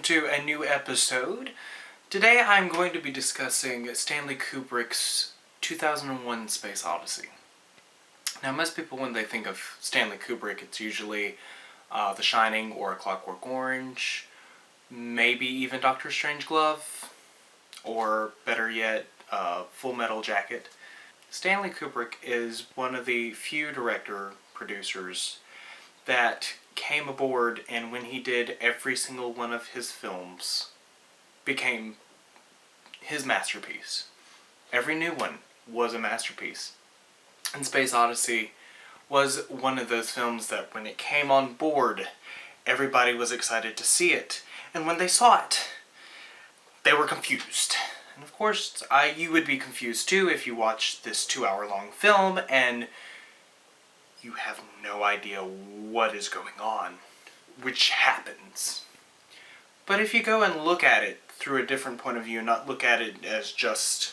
to a new episode. Today I'm going to be discussing Stanley Kubrick's 2001 Space Odyssey. Now most people, when they think of Stanley Kubrick, it's usually The Shining or A Clockwork Orange, maybe even Dr. Strangelove, or better yet, Full Metal Jacket. Stanley Kubrick is one of the few director-producers that came aboard, and when he did, every single one of his films became his masterpiece. Every new one was a masterpiece. And Space Odyssey was one of those films that when it came on board, everybody was excited to see it. And when they saw it, they were confused. And of course, you would be confused too if you watched this 2-hour-long film and you have no idea what is going on, which happens. But if you go and look at it through a different point of view, not look at it as just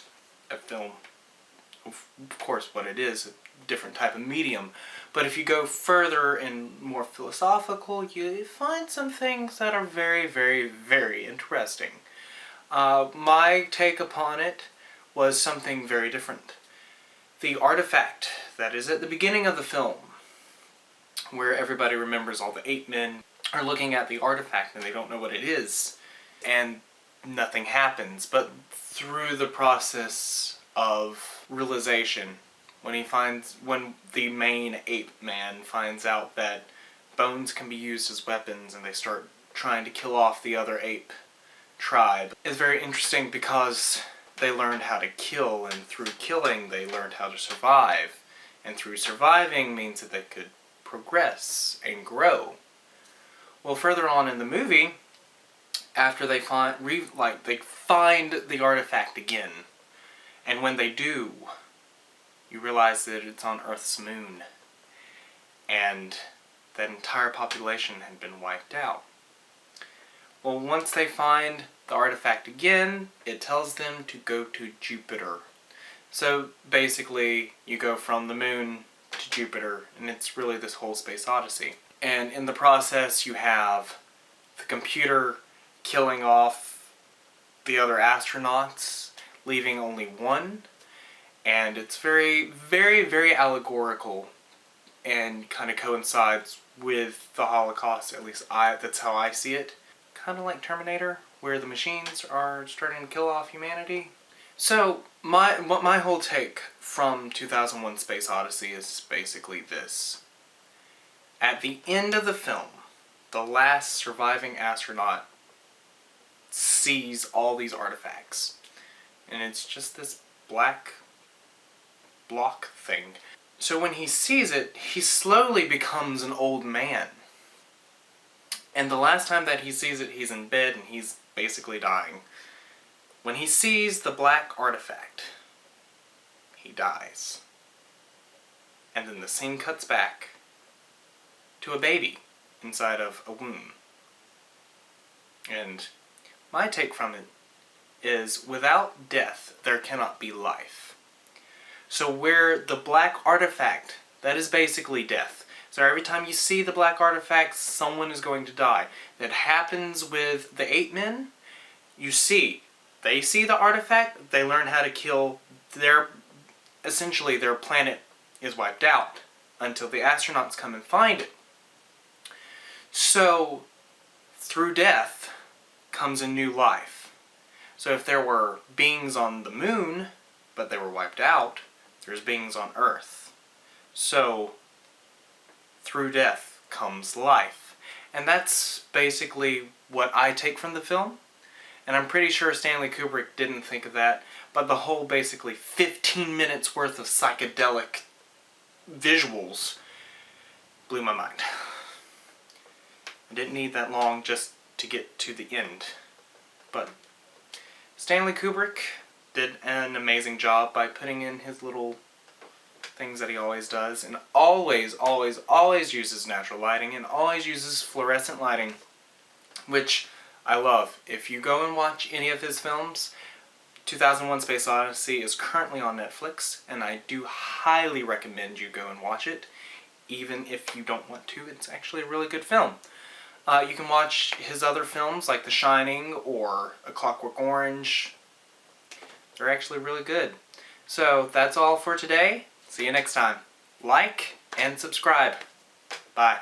a film, of course what it is, a different type of medium, but if you go further and more philosophical, you find some things that are very, very, very interesting. My take upon it was something very different. The artifact that is at the beginning of the film, where everybody remembers all the 8 men are looking at the artifact and they don't know what it is, and nothing happens. But through the process of realization, when the main ape man finds out that bones can be used as weapons and they start trying to kill off the other ape tribe, is very interesting because they learned how to kill, and through killing they learned how to survive, and through surviving means that they could progress and grow. Well, further on in the movie, after they find the artifact again, and when they do, you realize that it's on Earth's moon, and that entire population had been wiped out. Well, once they find the artifact again, it tells them to go to Jupiter. So basically, you go from the moon to Jupiter, and it's really this whole Space Odyssey. And in the process, you have the computer killing off the other astronauts, leaving only one. And it's very, very, very allegorical and kind of coincides with the Holocaust. At least that's how I see it. Kind of like Terminator, where the machines are starting to kill off humanity. So, my whole take from 2001 Space Odyssey is basically this. At the end of the film, the last surviving astronaut sees all these artifacts. And it's just this black block thing. So when he sees it, he slowly becomes an old man. And the last time that he sees it, he's in bed and he's basically dying. When he sees the black artifact, he dies. And then the scene cuts back to a baby inside of a womb. And my take from it is, without death, there cannot be life. So where the black artifact, that is basically death. So every time you see the black artifact, someone is going to die. That happens with the 8 men. They see the artifact, they learn how to kill essentially their planet is wiped out until the astronauts come and find it. So through death comes a new life. So if there were beings on the moon, but they were wiped out, there's beings on Earth. So through death comes life. And that's basically what I take from the film. And I'm pretty sure Stanley Kubrick didn't think of that, but the whole basically 15 minutes worth of psychedelic visuals blew my mind. I didn't need that long just to get to the end. But Stanley Kubrick did an amazing job by putting in his little things that he always does, and always, always, always uses natural lighting and always uses fluorescent lighting, which I love. If you go and watch any of his films, 2001 Space Odyssey is currently on Netflix, and I do highly recommend you go and watch it, even if you don't want to. It's actually a really good film. You can watch his other films like The Shining or A Clockwork Orange. They're actually really good. So that's all for today. See you next time. Like and subscribe. Bye.